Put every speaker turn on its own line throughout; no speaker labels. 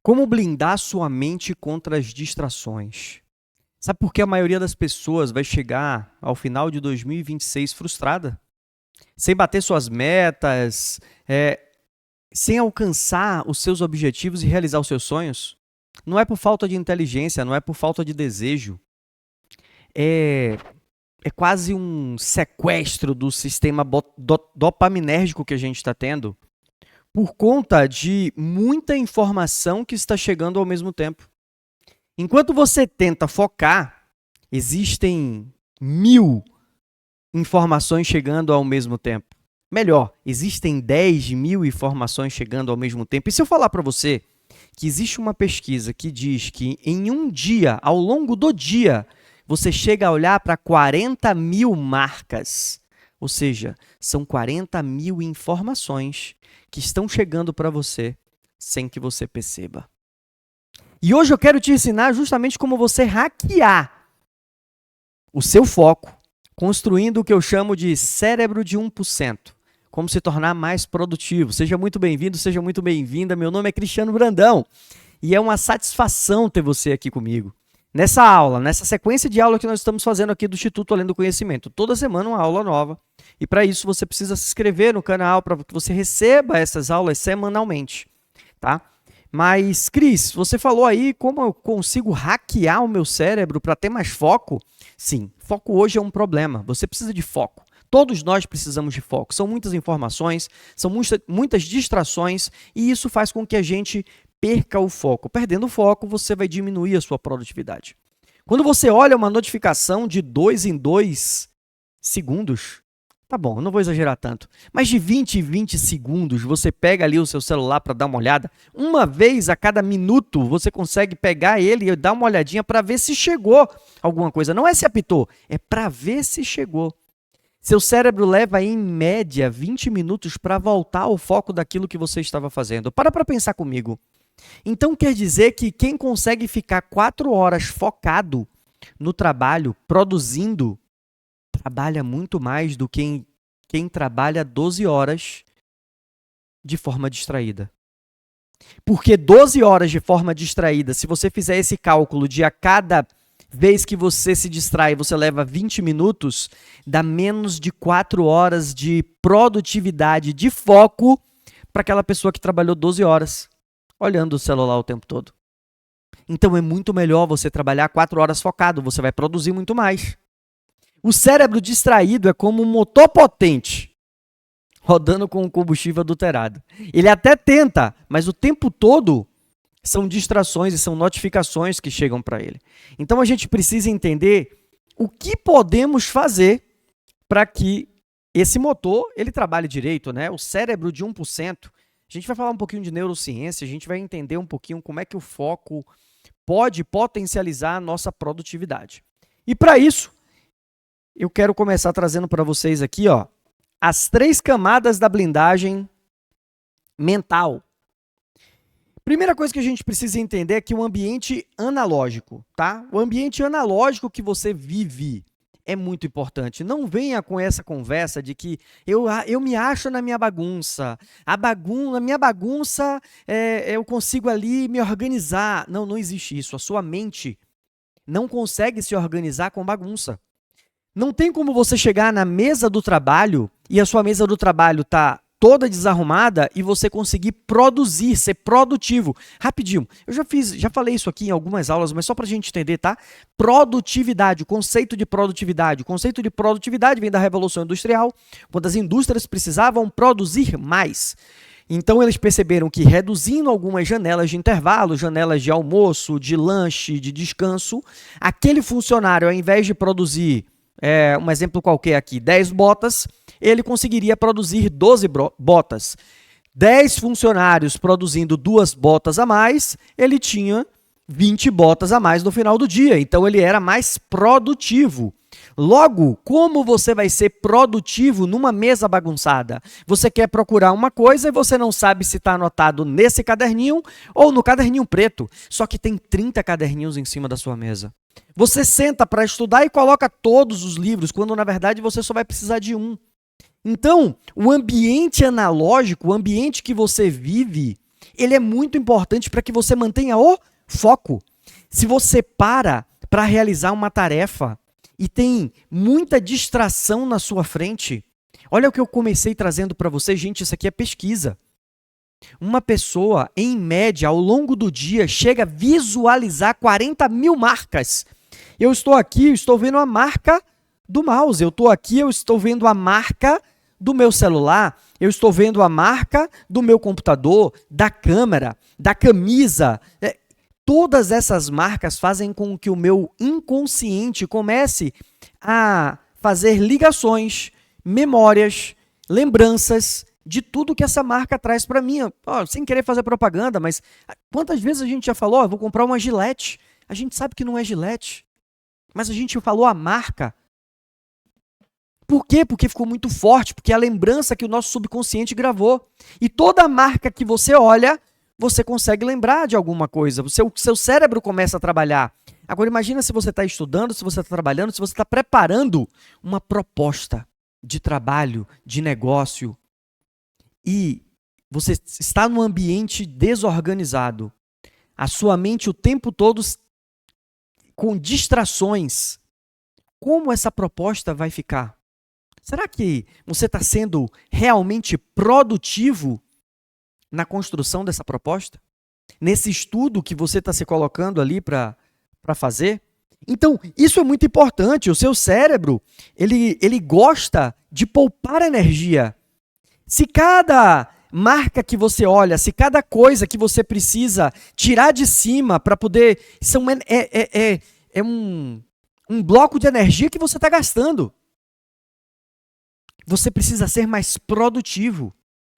Como blindar sua mente contra as distrações? Sabe por que a maioria das pessoas vai chegar ao final de 2026 frustrada? Sem bater suas metas, sem alcançar os seus objetivos e realizar os seus sonhos? Não é por falta de inteligência, não é por falta de desejo. É quase um sequestro do sistema dopaminérgico que a gente está tendo por conta de muita informação que está chegando ao mesmo tempo. Enquanto você tenta focar, existem 1000 informações chegando ao mesmo tempo. Melhor, existem 10.000 informações chegando ao mesmo tempo. E se eu falar para você que existe uma pesquisa que diz que em um dia, ao longo do dia, você chega a olhar para 40.000 marcas. Ou seja, são 40.000 informações que estão chegando para você sem que você perceba. E hoje eu quero te ensinar justamente como você hackear o seu foco, construindo o que eu chamo de cérebro de 1%. Como se tornar mais produtivo. Seja muito bem-vindo, seja muito bem-vinda. Meu nome é Cristiano Brandão e é uma satisfação ter você aqui comigo. Nessa aula, nessa sequência de aula que nós estamos fazendo aqui do Instituto Além do Conhecimento. Toda semana uma aula nova. E para isso você precisa se inscrever no canal para que você receba essas aulas semanalmente, tá? Mas, Cris, você falou aí como eu consigo hackear o meu cérebro para ter mais foco? Sim, foco hoje é um problema. Você precisa de foco. Todos nós precisamos de foco. São muitas informações, são muitas distrações e isso faz com que a gente perca o foco. Perdendo o foco, você vai diminuir a sua produtividade. Quando você olha uma notificação de 2 em 2 segundos, tá bom, eu não vou exagerar tanto, mas de 20 em 20 segundos você pega ali o seu celular para dar uma olhada, uma vez a cada minuto você consegue pegar ele e dar uma olhadinha para ver se chegou alguma coisa. Não é se apitou, é para ver se chegou. Seu cérebro leva em média 20 minutos para voltar ao foco daquilo que você estava fazendo. Para pensar comigo. Então quer dizer que quem consegue ficar 4 horas focado no trabalho, produzindo, trabalha muito mais do que quem trabalha 12 horas de forma distraída. Porque 12 horas de forma distraída, se você fizer esse cálculo de a cada vez que você se distrai, você leva 20 minutos, dá menos de 4 horas de produtividade, de foco para aquela pessoa que trabalhou 12 horas, olhando o celular o tempo todo. Então é muito melhor você trabalhar 4 horas focado, você vai produzir muito mais. O cérebro distraído é como um motor potente, rodando com combustível adulterado. Ele até tenta, mas o tempo todo são distrações e são notificações que chegam para ele. Então a gente precisa entender o que podemos fazer para que esse motor ele trabalhe direito, né? O cérebro de 1%. A gente vai falar um pouquinho de neurociência, a gente vai entender um pouquinho como é que o foco pode potencializar a nossa produtividade. E para isso, eu quero começar trazendo para vocês aqui, ó, as 3 camadas da blindagem mental. Primeira coisa que a gente precisa entender é que o ambiente analógico, tá? O ambiente analógico que você vive é muito importante. Não venha com essa conversa de que eu me acho na minha bagunça. A minha bagunça, eu consigo ali me organizar. Não, não existe isso. A sua mente não consegue se organizar com bagunça. Não tem como você chegar na mesa do trabalho e a sua mesa do trabalho tá toda desarrumada e você conseguir produzir, ser produtivo. Rapidinho, eu já falei isso aqui em algumas aulas, mas só para a gente entender, tá? Produtividade, o conceito de produtividade. O conceito de produtividade vem da Revolução Industrial, quando as indústrias precisavam produzir mais. Então eles perceberam que reduzindo algumas janelas de intervalo, janelas de almoço, de lanche, de descanso, aquele funcionário, ao invés de produzir, um exemplo qualquer aqui, 10 botas, ele conseguiria produzir 12 botas. 10 funcionários produzindo 2 botas a mais, ele tinha 20 botas a mais no final do dia. Então, ele era mais produtivo. Logo, como você vai ser produtivo numa mesa bagunçada? Você quer procurar uma coisa e você não sabe se está anotado nesse caderninho ou no caderninho preto. Só que tem 30 caderninhos em cima da sua mesa. Você senta para estudar e coloca todos os livros, quando na verdade você só vai precisar de um. Então, o ambiente analógico, o ambiente que você vive, ele é muito importante para que você mantenha o foco. Se você para realizar uma tarefa e tem muita distração na sua frente, olha o que eu comecei trazendo para você, gente, isso aqui é pesquisa. Uma pessoa, em média, ao longo do dia, chega a visualizar 40 mil marcas. Eu estou aqui, eu estou vendo a marca do mouse. Eu estou aqui, eu estou vendo a marca do meu celular. Eu estou vendo a marca do meu computador, da câmera, da camisa. Todas essas marcas fazem com que o meu inconsciente comece a fazer ligações, memórias, lembranças de tudo que essa marca traz para mim. Sem querer fazer propaganda, mas quantas vezes a gente já falou, eu vou comprar uma Gillette. A gente sabe que não é Gillette, mas a gente falou a marca. Por quê? Porque ficou muito forte, porque é a lembrança que o nosso subconsciente gravou. E toda marca que você olha, você consegue lembrar de alguma coisa. O seu cérebro começa a trabalhar. Agora imagina se você está estudando, se você está trabalhando, se você está preparando uma proposta de trabalho, de negócio, e você está num ambiente desorganizado, a sua mente o tempo todo com distrações. Como essa proposta vai ficar? Será que você está sendo realmente produtivo na construção dessa proposta? Nesse estudo que você está se colocando ali para fazer? Então, isso é muito importante. O seu cérebro, ele gosta de poupar energia. Se cada marca que você olha, se cada coisa que você precisa tirar de cima para poder... É um bloco de energia que você está gastando. Você precisa ser mais produtivo.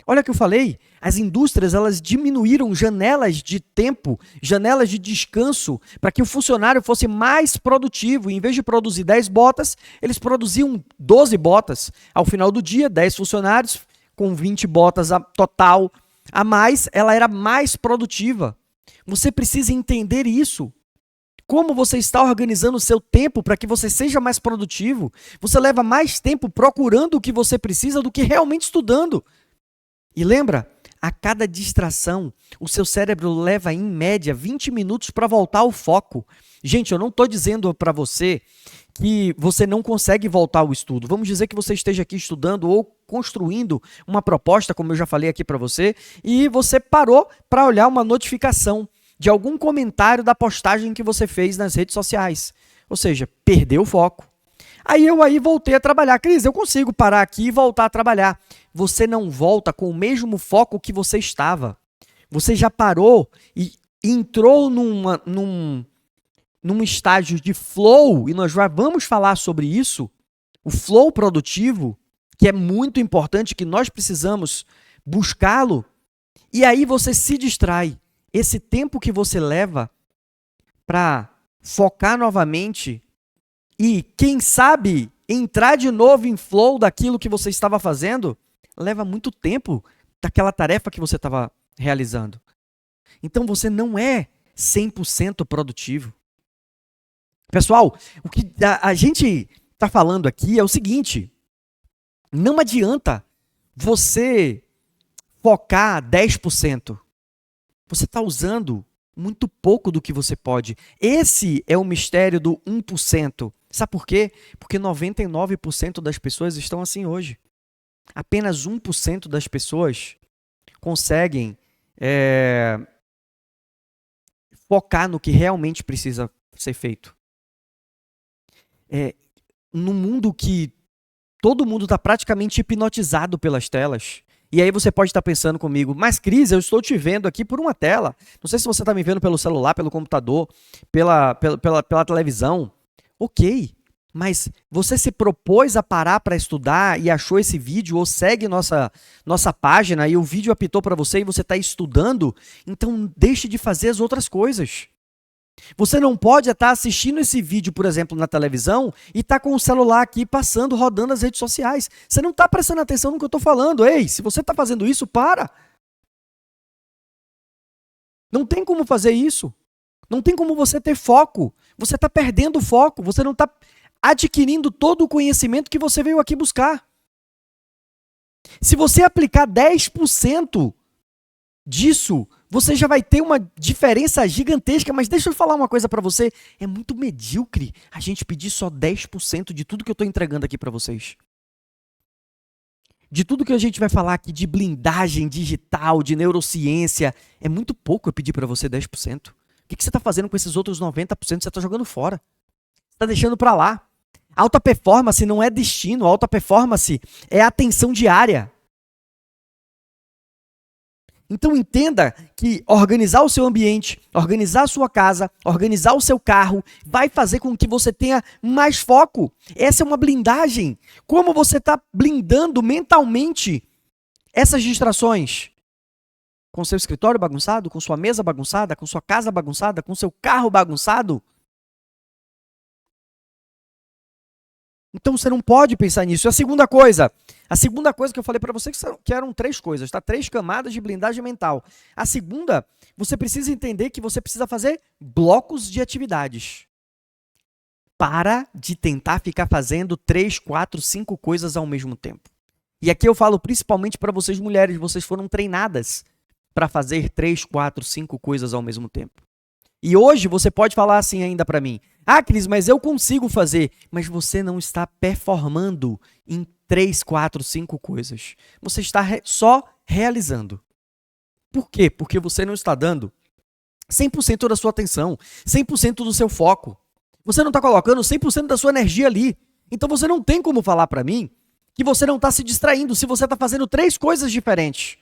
Olha o que eu falei, as indústrias elas diminuíram janelas de tempo, janelas de descanso, para que o funcionário fosse mais produtivo. Em vez de produzir 10 botas, eles produziam 12 botas. Ao final do dia, 10 funcionários, com 20 botas total a mais, ela era mais produtiva. Você precisa entender isso. Como você está organizando o seu tempo para que você seja mais produtivo? Você leva mais tempo procurando o que você precisa do que realmente estudando. E lembra, a cada distração, o seu cérebro leva em média 20 minutos para voltar ao foco. Gente, eu não estou dizendo para você que você não consegue voltar ao estudo. Vamos dizer que você esteja aqui estudando ou construindo uma proposta, como eu já falei aqui para você, e você parou para olhar uma notificação de algum comentário da postagem que você fez nas redes sociais. Ou seja, perdeu o foco. Aí eu voltei a trabalhar. Cris, eu consigo parar aqui e voltar a trabalhar. Você não volta com o mesmo foco que você estava. Você já parou e entrou num estágio de flow, e nós já vamos falar sobre isso, o flow produtivo, que é muito importante, que nós precisamos buscá-lo, e aí você se distrai. Esse tempo que você leva para focar novamente e, quem sabe, entrar de novo em flow daquilo que você estava fazendo, leva muito tempo daquela tarefa que você estava realizando. Então você não é 100% produtivo. Pessoal, o que a gente está falando aqui é o seguinte: não adianta você focar 10%. Você está usando muito pouco do que você pode. Esse é o mistério do 1%. Sabe por quê? Porque 99% das pessoas estão assim hoje. Apenas 1% das pessoas conseguem focar no que realmente precisa ser feito. No mundo que todo mundo está praticamente hipnotizado pelas telas. E aí você pode estar pensando comigo, mas Cris, eu estou te vendo aqui por uma tela. Não sei se você está me vendo pelo celular, pelo computador, pela televisão. Ok, mas você se propôs a parar para estudar e achou esse vídeo ou segue nossa página e o vídeo apitou para você e você está estudando, então deixe de fazer as outras coisas. Você não pode estar assistindo esse vídeo, por exemplo, na televisão e estar com o celular aqui passando, rodando as redes sociais. Você não está prestando atenção no que eu estou falando. Ei, se você está fazendo isso, para. Não tem como fazer isso. Não tem como você ter foco. Você está perdendo o foco. Você não está adquirindo todo o conhecimento que você veio aqui buscar. Se você aplicar 10% disso, você já vai ter uma diferença gigantesca. Mas deixa eu falar uma coisa para você, é muito medíocre a gente pedir só 10% de tudo que eu estou entregando aqui para vocês. De tudo que a gente vai falar aqui de blindagem digital, de neurociência, é muito pouco eu pedir para você 10%. O que você está fazendo com esses outros 90%? Você está jogando fora. Você está deixando para lá. Alta performance não é destino, alta performance é atenção diária. Então entenda que organizar o seu ambiente, organizar a sua casa, organizar o seu carro, vai fazer com que você tenha mais foco. Essa é uma blindagem. Como você está blindando mentalmente essas distrações? Com seu escritório bagunçado, com sua mesa bagunçada, com sua casa bagunçada, com seu carro bagunçado? Então você não pode pensar nisso. E a segunda coisa que eu falei para você que eram 3 coisas, tá? 3 camadas de blindagem mental. A segunda, você precisa entender que você precisa fazer blocos de atividades. Para de tentar ficar fazendo 3, 4, 5 coisas ao mesmo tempo. E aqui eu falo principalmente para vocês mulheres, vocês foram treinadas para fazer 3, 4, 5 coisas ao mesmo tempo. E hoje você pode falar assim ainda para mim: ah, Cris, mas eu consigo fazer. Mas você não está performando em 3, 4, 5 coisas. Você está só realizando. Por quê? Porque você não está dando 100% da sua atenção, 100% do seu foco. Você não está colocando 100% da sua energia ali. Então você não tem como falar para mim que você não está se distraindo se você está fazendo 3 coisas diferentes.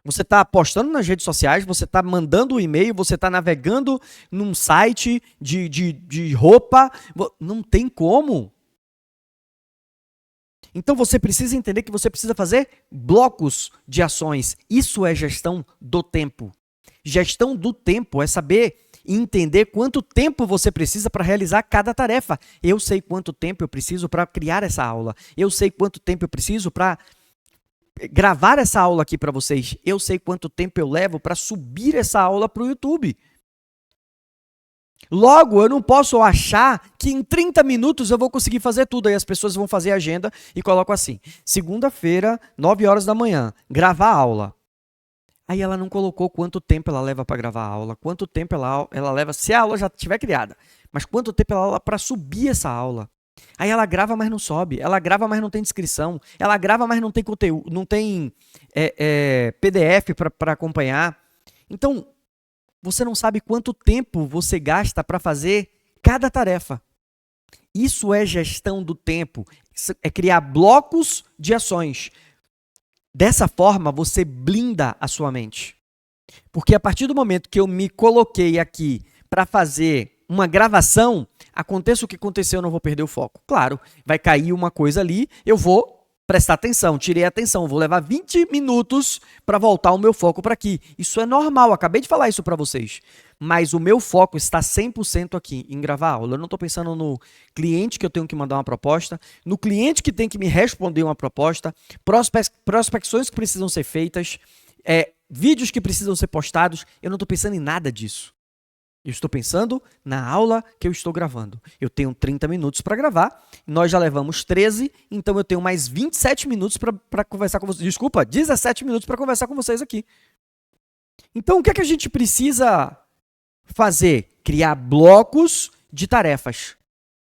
Você está postando nas redes sociais, você está mandando um e-mail, você está navegando num site de roupa. Não tem como. Então você precisa entender que você precisa fazer blocos de ações. Isso é gestão do tempo. Gestão do tempo é saber e entender quanto tempo você precisa para realizar cada tarefa. Eu sei quanto tempo eu preciso para criar essa aula. Eu sei quanto tempo eu preciso para gravar essa aula aqui para vocês. Eu sei quanto tempo eu levo para subir essa aula para o YouTube. Logo, eu não posso achar que em 30 minutos eu vou conseguir fazer tudo. Aí as pessoas vão fazer a agenda e colocam assim: segunda-feira, 9 horas da manhã, gravar a aula. Aí ela não colocou quanto tempo ela leva para gravar a aula, quanto tempo ela leva, se a aula já estiver criada, mas quanto tempo ela leva para subir essa aula. Aí ela grava, mas não sobe. Ela grava, mas não tem descrição. Ela grava, mas não tem conteúdo, não tem PDF para acompanhar. Então, você não sabe quanto tempo você gasta para fazer cada tarefa. Isso é gestão do tempo. Isso é criar blocos de ações. Dessa forma, você blinda a sua mente. Porque a partir do momento que eu me coloquei aqui para fazer uma gravação, aconteça o que acontecer, eu não vou perder o foco. Claro, vai cair uma coisa ali, eu vou prestar atenção, tirei a atenção, vou levar 20 minutos para voltar o meu foco para aqui. Isso é normal, acabei de falar isso para vocês. Mas o meu foco está 100% aqui, em gravar a aula. Eu não estou pensando no cliente que eu tenho que mandar uma proposta, no cliente que tem que me responder uma proposta, prospecções que precisam ser feitas, vídeos que precisam ser postados. Eu não estou pensando em nada disso. Eu estou pensando na aula que eu estou gravando. Eu tenho 30 minutos para gravar, nós já levamos 13, então eu tenho mais 27 minutos para conversar com vocês. Desculpa, 17 minutos para conversar com vocês aqui. Então, o que é que a gente precisa fazer? Criar blocos de tarefas.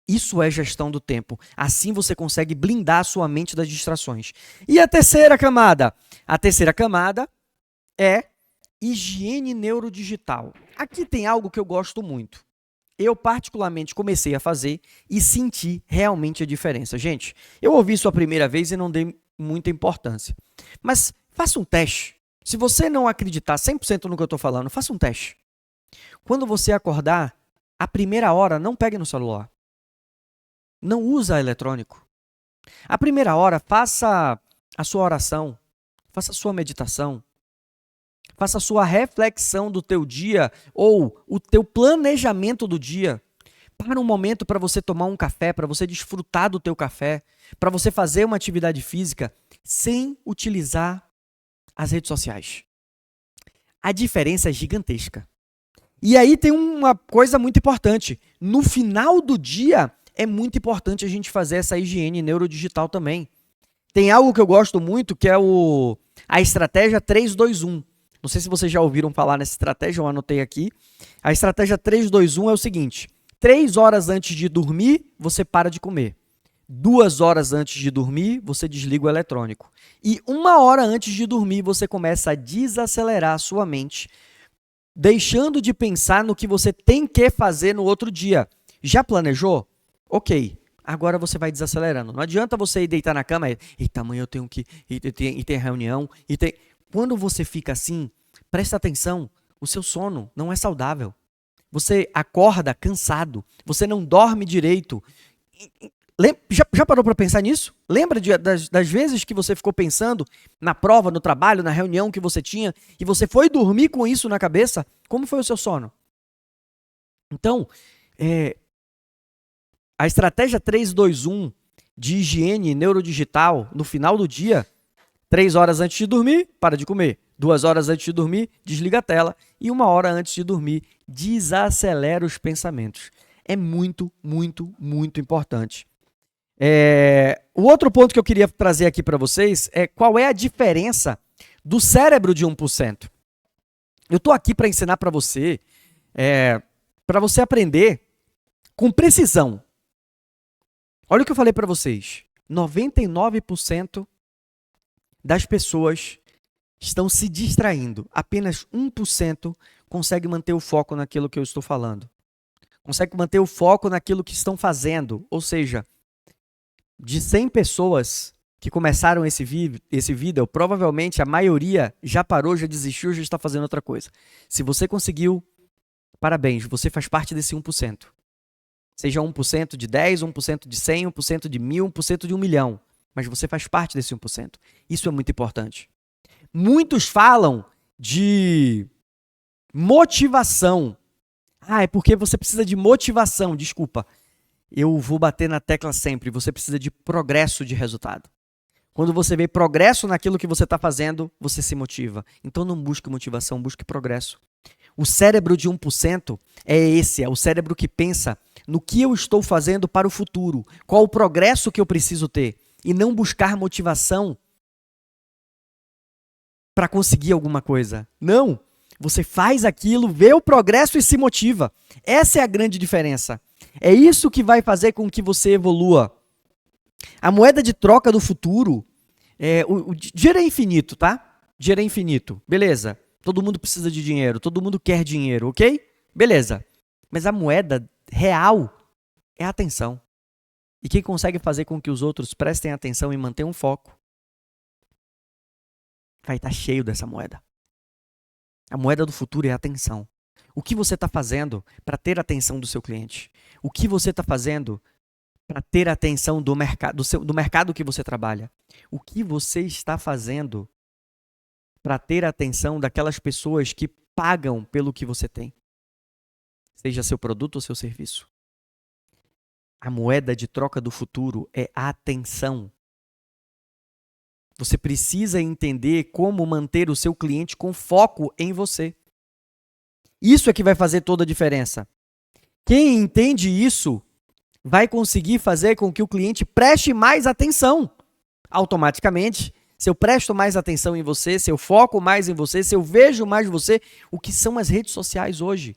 Isso é gestão do tempo. Assim você consegue blindar a sua mente das distrações. E a terceira camada? A terceira camada é higiene neurodigital. Aqui tem algo que eu gosto muito. Eu particularmente comecei a fazer e senti realmente a diferença. Gente, eu ouvi isso a primeira vez e não dei muita importância. Mas faça um teste. Se você não acreditar 100% no que eu estou falando, faça um teste. Quando você acordar, a primeira hora, não pegue no celular. Não usa eletrônico. A primeira hora, faça a sua oração, faça a sua meditação. Faça a sua reflexão do teu dia ou o teu planejamento do dia. Para um momento para você tomar um café, para você desfrutar do teu café, para você fazer uma atividade física sem utilizar as redes sociais. A diferença é gigantesca. E aí tem uma coisa muito importante. No final do dia, é muito importante a gente fazer essa higiene neurodigital também. Tem algo que eu gosto muito, que é a estratégia 3-2-1. Não sei se vocês já ouviram falar nessa estratégia, eu anotei aqui. A estratégia 3-2-1 é o seguinte: 3 horas antes de dormir, você para de comer. 2 horas antes de dormir, você desliga o eletrônico. E 1 hora antes de dormir, você começa a desacelerar a sua mente, deixando de pensar no que você tem que fazer no outro dia. Já planejou? Ok. Agora você vai desacelerando. Não adianta você ir deitar na cama e, eita, amanhã eu tenho que ir, tem reunião. Quando você fica assim, presta atenção, o seu sono não é saudável. Você acorda cansado, você não dorme direito. Já parou para pensar nisso? Lembra das vezes que você ficou pensando na prova, no trabalho, na reunião que você tinha e você foi dormir com isso na cabeça? Como foi o seu sono? Então, a estratégia 3-2-1 de higiene neurodigital no final do dia, 3 horas antes de dormir, para de comer. 2 horas antes de dormir, desliga a tela. E 1 hora antes de dormir, desacelera os pensamentos. É muito, muito, muito importante. O outro ponto que eu queria trazer aqui para vocês é qual é a diferença do cérebro de 1%. Eu estou aqui para ensinar para você aprender com precisão. Olha o que eu falei para vocês. 99% das pessoas estão se distraindo. Apenas 1% consegue manter o foco naquilo que eu estou falando. Consegue manter o foco naquilo que estão fazendo. Ou seja, de 100 pessoas que começaram esse vídeo, provavelmente a maioria já parou, já desistiu, já está fazendo outra coisa. Se você conseguiu, parabéns, você faz parte desse 1%. Seja 1% de 10, 1% de 100, 1% de 1000, 1% de 1 milhão. Mas você faz parte desse 1%. Isso é muito importante. Muitos falam de motivação. É porque você precisa de motivação. Desculpa. Eu vou bater na tecla sempre. Você precisa de progresso de resultado. Quando você vê progresso naquilo que você está fazendo, você se motiva. Então não busque motivação, busque progresso. O cérebro de 1% é o cérebro que pensa no que eu estou fazendo para o futuro, qual o progresso que eu preciso ter, e não buscar motivação para conseguir alguma coisa. Não, você faz aquilo, vê o progresso e se motiva. Essa é a grande diferença. É isso que vai fazer com que você evolua. A moeda de troca do futuro, o dinheiro é infinito, tá? Dinheiro é infinito, beleza. Todo mundo precisa de dinheiro, todo mundo quer dinheiro, ok? Beleza. Mas a moeda real é a atenção. E quem consegue fazer com que os outros prestem atenção e mantenham foco, vai estar cheio dessa moeda. A moeda do futuro é a atenção. O que você está fazendo para ter a atenção do seu cliente? O que você está fazendo para ter a atenção do mercado que você trabalha? O que você está fazendo para ter a atenção daquelas pessoas que pagam pelo que você tem? Seja seu produto ou seu serviço. A moeda de troca do futuro é a atenção. Você precisa entender como manter o seu cliente com foco em você. Isso é que vai fazer toda a diferença. Quem entende isso vai conseguir fazer com que o cliente preste mais atenção. Automaticamente, se eu presto mais atenção em você, se eu foco mais em você, se eu vejo mais você, o que são as redes sociais hoje?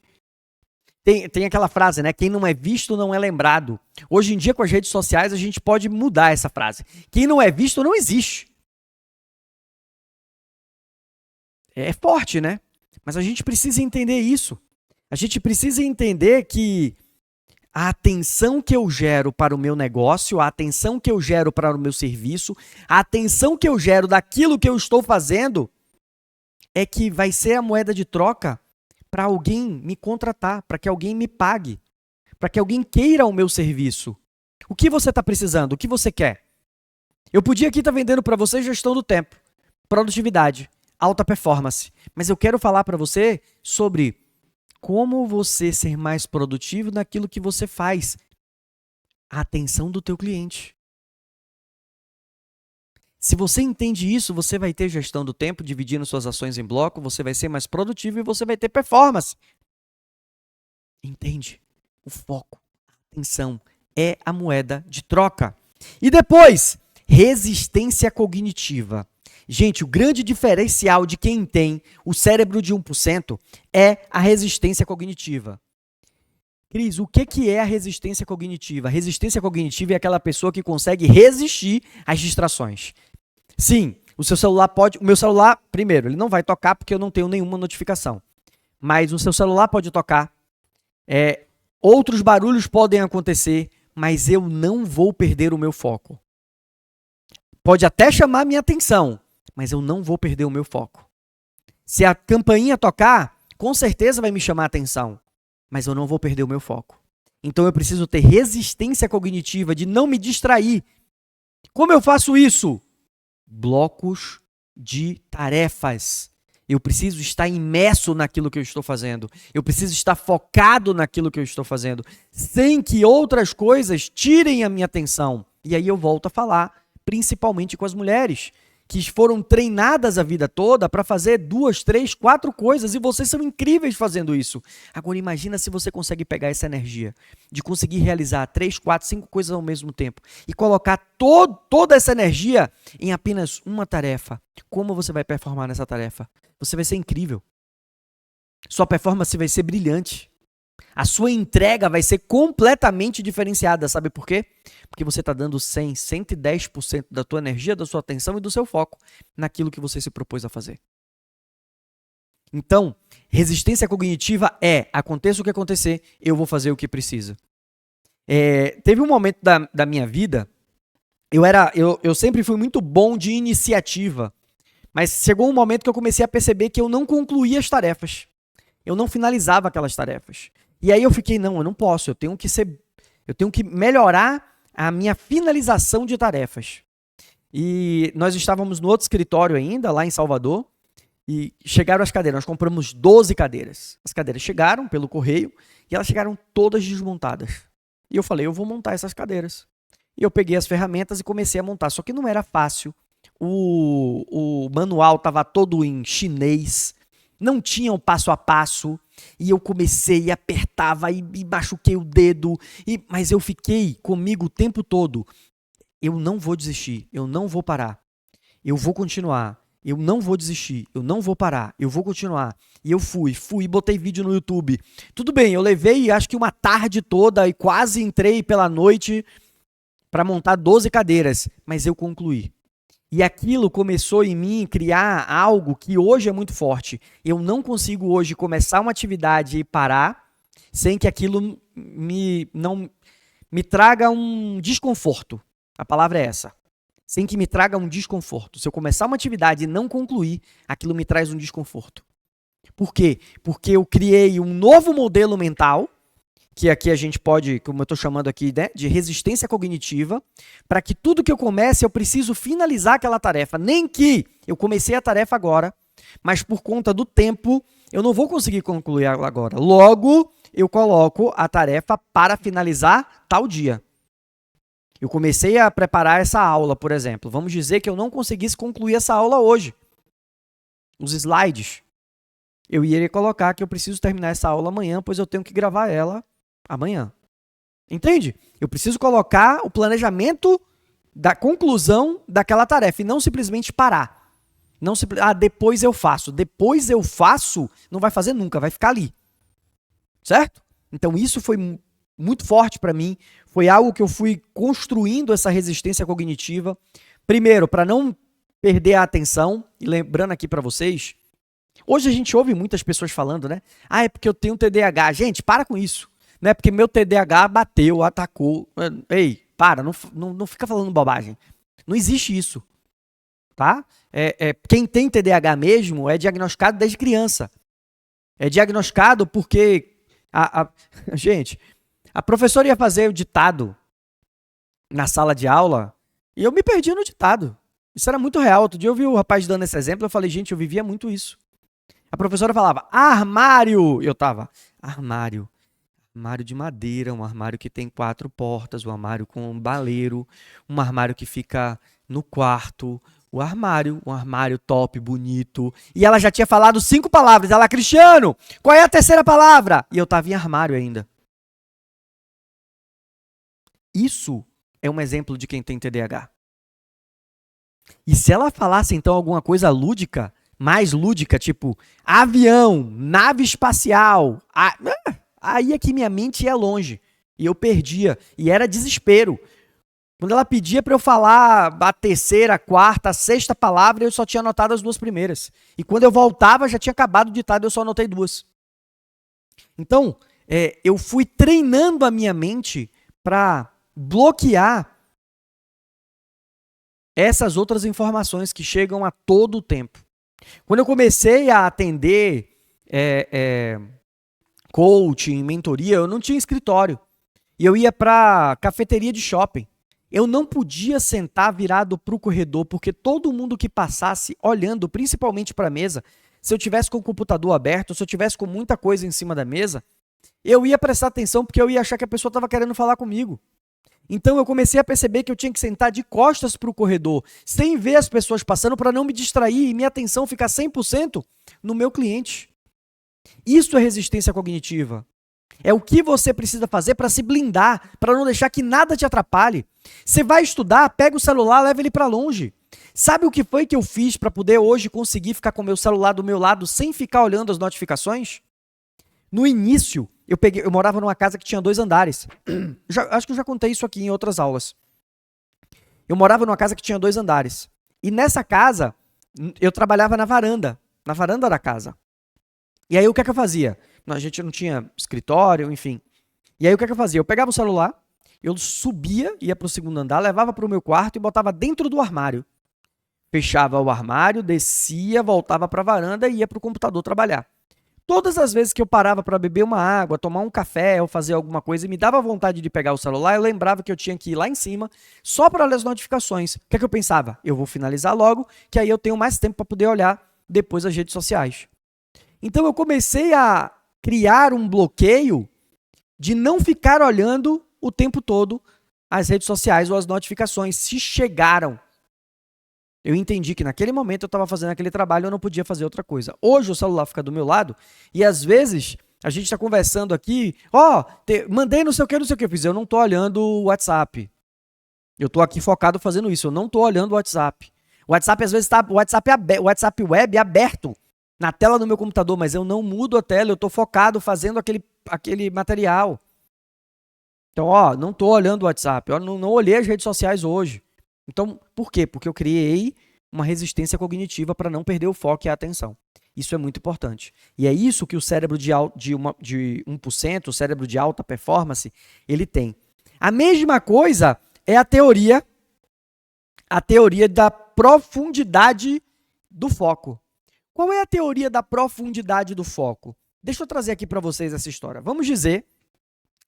Tem aquela frase, né? Quem não é visto não é lembrado. Hoje em dia, com as redes sociais, a gente pode mudar essa frase. Quem não é visto não existe. É forte, né? Mas a gente precisa entender isso. A gente precisa entender que a atenção que eu gero para o meu negócio, a atenção que eu gero para o meu serviço, a atenção que eu gero daquilo que eu estou fazendo, é que vai ser a moeda de troca para alguém me contratar, para que alguém me pague, para que alguém queira o meu serviço. O que você está precisando? O que você quer? Eu podia aqui estar vendendo para você gestão do tempo, produtividade, alta performance, mas eu quero falar para você sobre como você ser mais produtivo naquilo que você faz. A atenção do teu cliente. Se você entende isso, você vai ter gestão do tempo, dividindo suas ações em bloco, você vai ser mais produtivo e você vai ter performance. Entende? O foco, a atenção é a moeda de troca. E depois, resistência cognitiva. Gente, o grande diferencial de quem tem o cérebro de 1% é a resistência cognitiva. Cris, o que é a resistência cognitiva? A resistência cognitiva é aquela pessoa que consegue resistir às distrações. Sim, o seu celular pode... O meu celular, primeiro, ele não vai tocar porque eu não tenho nenhuma notificação. Mas o seu celular pode tocar. Outros barulhos podem acontecer, mas eu não vou perder o meu foco. Pode até chamar minha atenção, mas eu não vou perder o meu foco. Se a campainha tocar, com certeza vai me chamar a atenção, mas eu não vou perder o meu foco. Então eu preciso ter resistência cognitiva de não me distrair. Como eu faço isso? Blocos de tarefas. Eu preciso estar imerso naquilo que eu estou fazendo. Eu preciso estar focado naquilo que eu estou fazendo, sem que outras coisas tirem a minha atenção. E aí eu volto a falar, principalmente com as mulheres, que foram treinadas a vida toda para fazer 2, 3, 4 coisas, e vocês são incríveis fazendo isso. Agora imagina se você consegue pegar essa energia de conseguir realizar 3, 4, 5 coisas ao mesmo tempo e colocar toda essa energia em apenas uma tarefa. Como você vai performar nessa tarefa? Você vai ser incrível. Sua performance vai ser brilhante. A sua entrega vai ser completamente diferenciada. Sabe por quê? Porque você está dando 100, 110% da tua energia, da sua atenção e do seu foco naquilo que você se propôs a fazer. Então, resistência cognitiva aconteça o que acontecer, eu vou fazer o que precisa. Teve um momento da minha vida, eu sempre fui muito bom de iniciativa, mas chegou um momento que eu comecei a perceber que eu não concluía as tarefas. Eu não finalizava aquelas tarefas. E aí eu fiquei, eu não posso, eu tenho que melhorar a minha finalização de tarefas. E nós estávamos no outro escritório ainda, lá em Salvador, e chegaram as cadeiras. Nós compramos 12 cadeiras. As cadeiras chegaram pelo correio e elas chegaram todas desmontadas. E eu falei, eu vou montar essas cadeiras. E eu peguei as ferramentas e comecei a montar. Só que não era fácil. O manual estava todo em chinês. Não tinha o passo a passo, e eu comecei e apertava e machuquei o dedo, mas eu fiquei comigo o tempo todo. Eu não vou desistir, eu não vou parar, eu vou continuar, eu não vou desistir, eu não vou parar, eu vou continuar. E eu fui e botei vídeo no YouTube. Tudo bem, eu levei acho que uma tarde toda e quase entrei pela noite para montar 12 cadeiras, mas eu concluí. E aquilo começou em mim criar algo que hoje é muito forte. Eu não consigo hoje começar uma atividade e parar sem que aquilo não me traga um desconforto. A palavra é essa. Sem que me traga um desconforto. Se eu começar uma atividade e não concluir, aquilo me traz um desconforto. Por quê? Porque eu criei um novo modelo mental, que aqui a gente pode, como eu estou chamando aqui, né, de resistência cognitiva, para que tudo que eu comece, eu preciso finalizar aquela tarefa. Nem que eu comecei a tarefa agora, mas por conta do tempo, eu não vou conseguir concluir ela agora. Logo, eu coloco a tarefa para finalizar tal dia. Eu comecei a preparar essa aula, por exemplo. Vamos dizer que eu não conseguisse concluir essa aula hoje. Os slides. Eu iria colocar que eu preciso terminar essa aula amanhã, pois eu tenho que gravar ela amanhã. Entende? Eu preciso colocar o planejamento da conclusão daquela tarefa e não simplesmente parar. Não depois eu faço. Depois eu faço, não vai fazer nunca, vai ficar ali. Certo? Então isso foi muito forte para mim. Foi algo que eu fui construindo essa resistência cognitiva. Primeiro, para não perder a atenção. E lembrando aqui para vocês, hoje a gente ouve muitas pessoas falando, né? É porque eu tenho TDAH. Gente, para com isso. Não é porque meu TDAH bateu, atacou. Ei, para, não fica falando bobagem. Não existe isso. Tá? Quem tem TDAH mesmo é diagnosticado desde criança. É diagnosticado porque... Gente, a professora ia fazer o ditado na sala de aula e eu me perdi no ditado. Isso era muito real. Outro dia eu vi o rapaz dando esse exemplo, eu falei, gente, eu vivia muito isso. A professora falava, armário! E eu tava, armário. Armário de madeira, um armário que tem 4 portas, um armário com um baleiro, um armário que fica no quarto, um armário top, bonito. E ela já tinha falado 5 palavras. Ela, Cristiano, qual é a terceira palavra? E eu tava em armário ainda. Isso é um exemplo de quem tem TDAH. E se ela falasse então alguma coisa lúdica, mais lúdica, tipo avião, nave espacial, aí é que minha mente ia longe. E eu perdia. E era desespero. Quando ela pedia para eu falar a terceira, a quarta, a sexta palavra, eu só tinha anotado as duas primeiras. E quando eu voltava, já tinha acabado o ditado, eu só anotei duas. Então, eu fui treinando a minha mente para bloquear essas outras informações que chegam a todo o tempo. Quando eu comecei a atender coaching, mentoria, eu não tinha escritório. E eu ia para cafeteria de shopping. Eu não podia sentar virado para o corredor, porque todo mundo que passasse olhando, principalmente para a mesa, se eu tivesse com o computador aberto, se eu tivesse com muita coisa em cima da mesa, eu ia prestar atenção porque eu ia achar que a pessoa estava querendo falar comigo. Então eu comecei a perceber que eu tinha que sentar de costas para o corredor, sem ver as pessoas passando, para não me distrair e minha atenção ficar 100% no meu cliente. Isso é resistência cognitiva. É o que você precisa fazer para se blindar, para não deixar que nada te atrapalhe. Você vai estudar, pega o celular, leva ele para longe. Sabe o que foi que eu fiz para poder hoje conseguir ficar com o meu celular do meu lado sem ficar olhando as notificações? No início, eu morava numa casa que tinha 2 andares. Acho que eu já contei isso aqui em outras aulas. Eu morava numa casa que tinha 2 andares. E nessa casa, eu trabalhava na varanda da casa. E aí o que é que eu fazia? A gente não tinha escritório, enfim. E aí o que é que eu fazia? Eu pegava o celular, eu subia, ia para o segundo andar, levava para o meu quarto e botava dentro do armário. Fechava o armário, descia, voltava para a varanda e ia para o computador trabalhar. Todas as vezes que eu parava para beber uma água, tomar um café ou fazer alguma coisa e me dava vontade de pegar o celular, eu lembrava que eu tinha que ir lá em cima só para olhar as notificações. O que é que eu pensava? Eu vou finalizar logo, que aí eu tenho mais tempo para poder olhar depois as redes sociais. Então eu comecei a criar um bloqueio de não ficar olhando o tempo todo as redes sociais ou as notificações, se chegaram. Eu entendi que naquele momento eu estava fazendo aquele trabalho e eu não podia fazer outra coisa. Hoje o celular fica do meu lado e às vezes a gente está conversando aqui, mandei não sei o que, eu fiz. Eu não estou olhando o WhatsApp. Eu estou aqui focado fazendo isso, eu não estou olhando o WhatsApp. O WhatsApp às vezes está o WhatsApp web aberto na tela do meu computador, mas eu não mudo a tela, eu estou focado fazendo aquele material. Então, não estou olhando o WhatsApp, eu não olhei as redes sociais hoje. Então, por quê? Porque eu criei uma resistência cognitiva para não perder o foco e a atenção. Isso é muito importante. E é isso que o cérebro de 1%, o cérebro de alta performance, ele tem. A mesma coisa é a teoria da profundidade do foco. Qual é a teoria da profundidade do foco? Deixa eu trazer aqui para vocês essa história. Vamos dizer,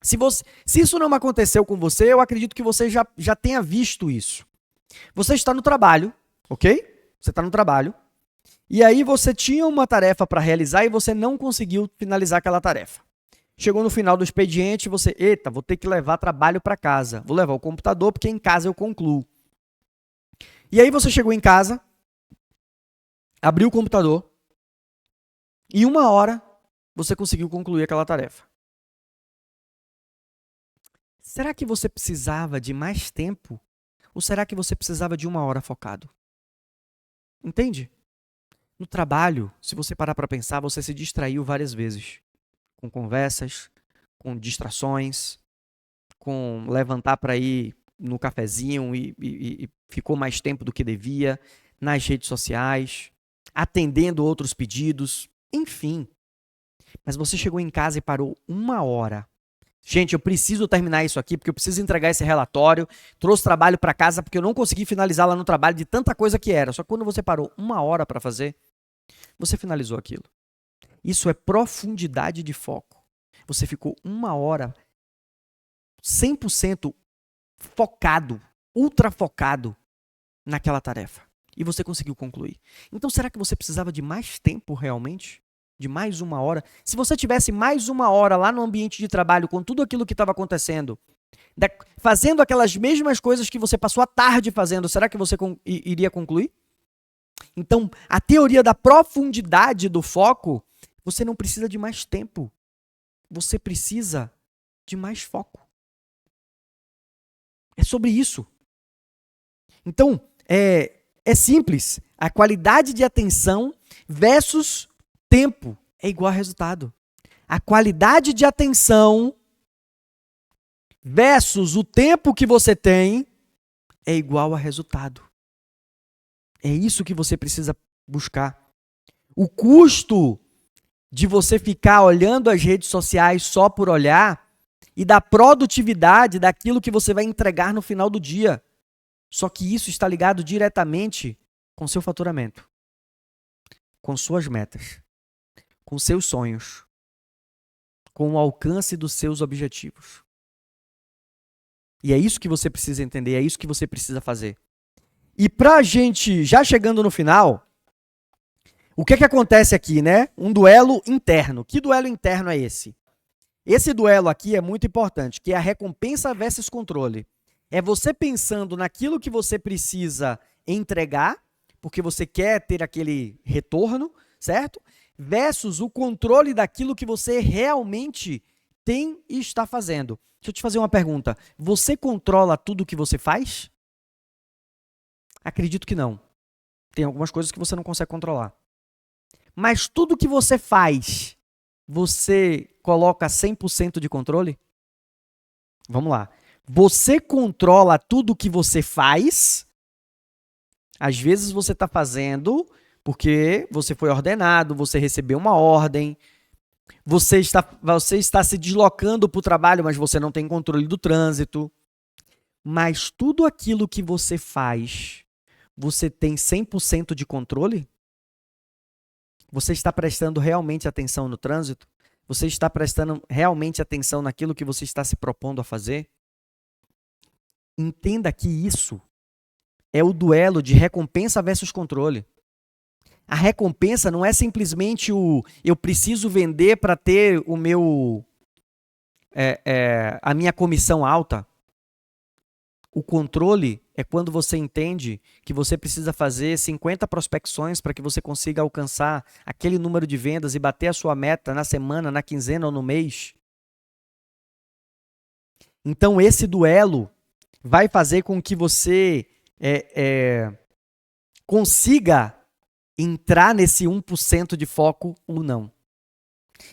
se isso não aconteceu com você, eu acredito que você já tenha visto isso. Você está no trabalho, ok? Você está no trabalho, e aí você tinha uma tarefa para realizar e você não conseguiu finalizar aquela tarefa. Chegou no final do expediente, você, vou ter que levar trabalho para casa. Vou levar o computador porque em casa eu concluo. E aí você chegou em casa, abriu o computador e 1 hora você conseguiu concluir aquela tarefa. Será que você precisava de mais tempo? Ou será que você precisava de 1 hora focado? Entende? No trabalho, se você parar para pensar, você se distraiu várias vezes. Com conversas, com distrações, com levantar para ir no cafezinho e ficou mais tempo do que devia, nas redes sociais, atendendo outros pedidos, enfim. Mas você chegou em casa e parou 1 hora. Gente, eu preciso terminar isso aqui porque eu preciso entregar esse relatório. Trouxe trabalho para casa porque eu não consegui finalizar lá no trabalho de tanta coisa que era. Só que quando você parou 1 hora para fazer, você finalizou aquilo. Isso é profundidade de foco. Você ficou 1 hora 100% focado, ultra focado naquela tarefa. E você conseguiu concluir. Então, será que você precisava de mais tempo realmente? De mais 1 hora? Se você tivesse mais 1 hora lá no ambiente de trabalho, com tudo aquilo que estava acontecendo, fazendo aquelas mesmas coisas que você passou a tarde fazendo, será que você iria concluir? Então, a teoria da profundidade do foco, você não precisa de mais tempo. Você precisa de mais foco. É sobre isso. Então, É simples. A qualidade de atenção versus tempo é igual a resultado. A qualidade de atenção versus o tempo que você tem é igual a resultado. É isso que você precisa buscar. O custo de você ficar olhando as redes sociais só por olhar e da produtividade daquilo que você vai entregar no final do dia. Só que isso está ligado diretamente com seu faturamento, com suas metas, com seus sonhos, com o alcance dos seus objetivos. E é isso que você precisa entender, é isso que você precisa fazer. E pra gente, já chegando no final, o que acontece aqui, né? Um duelo interno. Que duelo interno é esse? Esse duelo aqui é muito importante, que é a recompensa versus controle. É você pensando naquilo que você precisa entregar, porque você quer ter aquele retorno, certo? Versus o controle daquilo que você realmente tem e está fazendo. Deixa eu te fazer uma pergunta. Você controla tudo que você faz? Acredito que não. Tem algumas coisas que você não consegue controlar. Mas tudo que você faz, você coloca 100% de controle? Vamos lá. Você controla tudo que você faz? Às vezes você está fazendo porque você foi ordenado, você recebeu uma ordem, você está se deslocando para o trabalho, mas você não tem controle do trânsito. Mas tudo aquilo que você faz, você tem 100% de controle? Você está prestando realmente atenção no trânsito? Você está prestando realmente atenção naquilo que você está se propondo a fazer? Entenda que isso é o duelo de recompensa versus controle. A recompensa não é simplesmente o eu preciso vender para ter o meu a minha comissão alta. O controle é quando você entende que você precisa fazer 50 prospecções para que você consiga alcançar aquele número de vendas e bater a sua meta na semana, na quinzena ou no mês. Então esse duelo vai fazer com que você consiga entrar nesse 1% de foco ou não.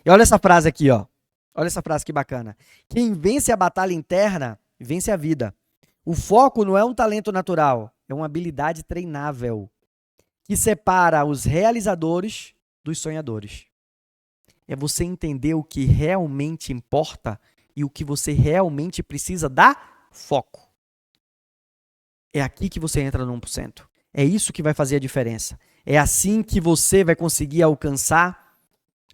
E olha essa frase aqui, ó. Olha essa frase que bacana. Quem vence a batalha interna, vence a vida. O foco não é um talento natural, é uma habilidade treinável que separa os realizadores dos sonhadores. É você entender o que realmente importa e o que você realmente precisa dar foco. É aqui que você entra no 1%. É isso que vai fazer a diferença. É assim que você vai conseguir alcançar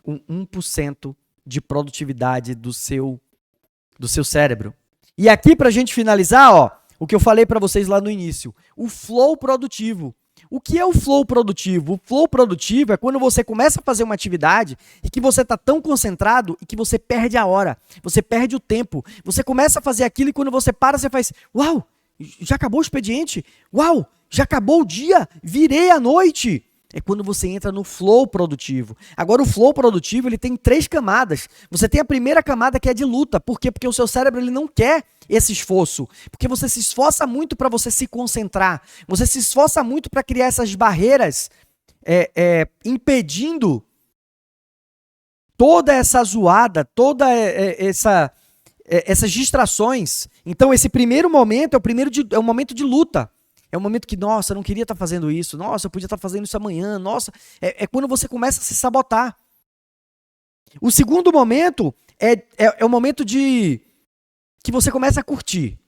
um 1% de produtividade do seu cérebro. E aqui, para a gente finalizar, ó, o que eu falei para vocês lá no início, o flow produtivo. O que é o flow produtivo? O flow produtivo é quando você começa a fazer uma atividade e que você está tão concentrado e que você perde a hora, você perde o tempo. Você começa a fazer aquilo e quando você para, você faz, uau, já acabou o expediente? Uau, já acabou o dia? Virei a noite? É quando você entra no flow produtivo. Agora, o flow produtivo ele tem 3 camadas. Você tem a primeira camada que é de luta. Por quê? Porque o seu cérebro ele não quer esse esforço. Porque você se esforça muito para você se concentrar. Você se esforça muito para criar essas barreiras impedindo toda essa zoada, toda essas distrações. Então, esse primeiro momento é um momento de luta. É um momento que, nossa, eu não queria estar fazendo isso. Nossa, eu podia estar fazendo isso amanhã. Nossa, é quando você começa a se sabotar. O segundo momento é o momento de que você começa a curtir.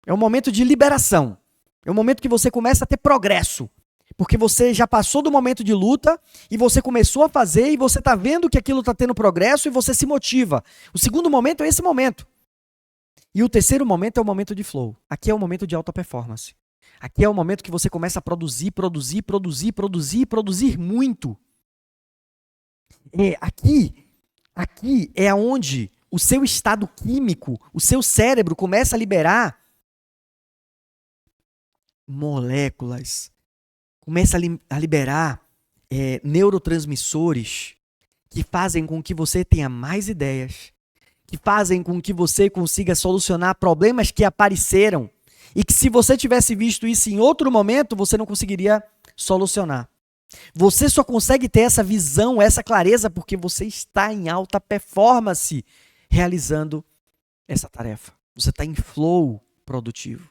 É um momento de liberação. É um momento que você começa a ter progresso. Porque você já passou do momento de luta e você começou a fazer e você está vendo que aquilo está tendo progresso e você se motiva. O segundo momento é esse momento. E o terceiro momento é o momento de flow. Aqui é o momento de alta performance. Aqui é o momento que você começa a produzir muito. Aqui é onde o seu estado químico, o seu cérebro começa a liberar moléculas, começa a liberar neurotransmissores que fazem com que você tenha mais ideias, que fazem com que você consiga solucionar problemas que apareceram e que se você tivesse visto isso em outro momento, você não conseguiria solucionar. Você só consegue ter essa visão, essa clareza, porque você está em alta performance realizando essa tarefa. Você está em flow produtivo.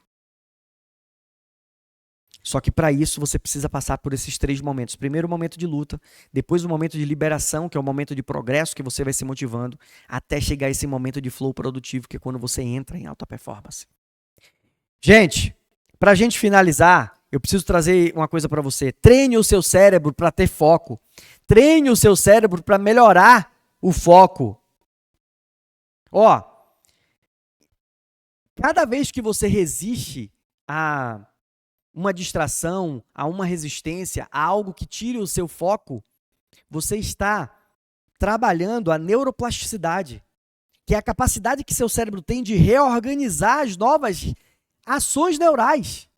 Só que para isso você precisa passar por esses 3 momentos. Primeiro o momento de luta, depois o momento de liberação, que é o momento de progresso que você vai se motivando, até chegar a esse momento de flow produtivo, que é quando você entra em alta performance. Gente, para a gente finalizar, eu preciso trazer uma coisa para você. Treine o seu cérebro para ter foco. Treine o seu cérebro para melhorar o foco. Ó, cada vez que você resiste a uma distração, a uma resistência, a algo que tire o seu foco, você está trabalhando a neuroplasticidade, que é a capacidade que seu cérebro tem de reorganizar as novas ações neurais.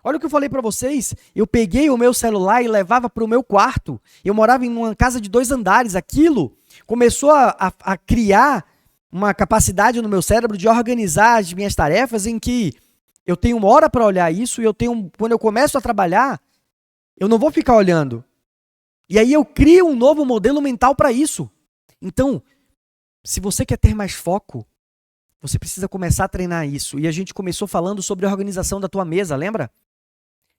Olha o que eu falei para vocês, eu peguei o meu celular e levava para o meu quarto, eu morava em uma casa de 2 andares, aquilo começou a criar uma capacidade no meu cérebro de organizar as minhas tarefas em que eu tenho 1 hora para olhar isso e quando eu começo a trabalhar, eu não vou ficar olhando. E aí eu crio um novo modelo mental para isso. Então, se você quer ter mais foco, você precisa começar a treinar isso. E a gente começou falando sobre a organização da tua mesa, lembra?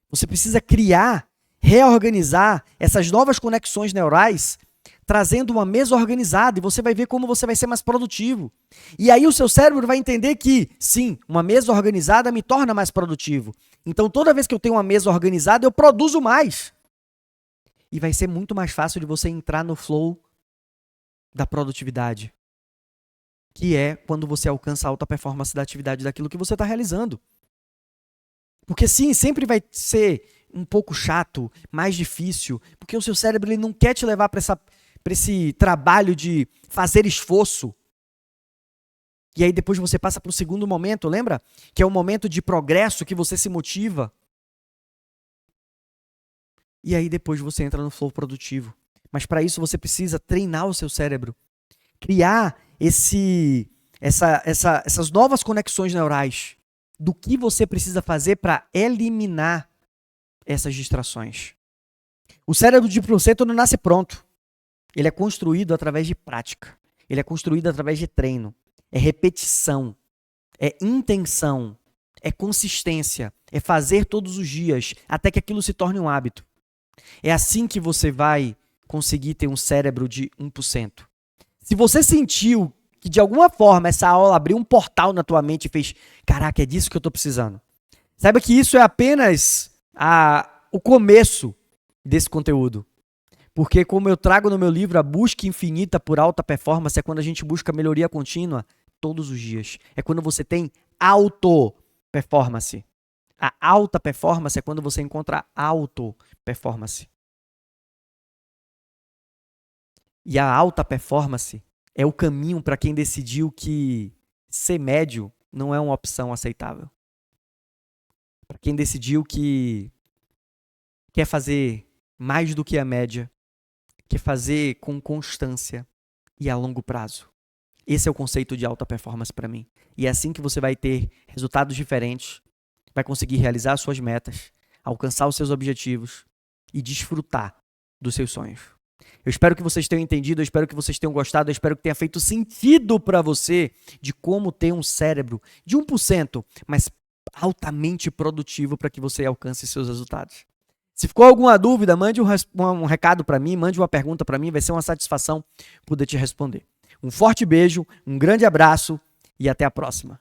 Você precisa criar, reorganizar essas novas conexões neurais, trazendo uma mesa organizada, e você vai ver como você vai ser mais produtivo. E aí o seu cérebro vai entender que, sim, uma mesa organizada me torna mais produtivo. Então toda vez que eu tenho uma mesa organizada, eu produzo mais. E vai ser muito mais fácil de você entrar no flow da produtividade, que é quando você alcança a alta performance da atividade daquilo que você está realizando. Porque sim, sempre vai ser um pouco chato, mais difícil, porque o seu cérebro ele não quer te levar para esse trabalho de fazer esforço. E aí depois você passa para o segundo momento, lembra? Que é o momento de progresso, que você se motiva. E aí depois você entra no flow produtivo. Mas para isso você precisa treinar o seu cérebro. Criar essas novas conexões neurais. Do que você precisa fazer para eliminar essas distrações. O cérebro de 1% não nasce pronto. Ele é construído através de prática. Ele é construído através de treino. É repetição. É intenção. É consistência. É fazer todos os dias até que aquilo se torne um hábito. É assim que você vai conseguir ter um cérebro de 1%. Se você sentiu que de alguma forma essa aula abriu um portal na tua mente e fez, caraca, é disso que eu estou precisando. Saiba que isso é apenas o começo desse conteúdo. Porque como eu trago no meu livro, a busca infinita por alta performance é quando a gente busca melhoria contínua todos os dias. É quando você tem auto-performance. A alta performance é quando você encontra auto-performance. E a alta performance é o caminho para quem decidiu que ser médio não é uma opção aceitável. Para quem decidiu que quer fazer mais do que a média, quer fazer com constância e a longo prazo. Esse é o conceito de alta performance para mim. E é assim que você vai ter resultados diferentes, vai conseguir realizar as suas metas, alcançar os seus objetivos e desfrutar dos seus sonhos. Eu espero que vocês tenham entendido, eu espero que vocês tenham gostado, eu espero que tenha feito sentido para você de como ter um cérebro de 1%, mas altamente produtivo para que você alcance seus resultados. Se ficou alguma dúvida, mande um recado para mim, mande uma pergunta para mim, vai ser uma satisfação poder te responder. Um forte beijo, um grande abraço e até a próxima.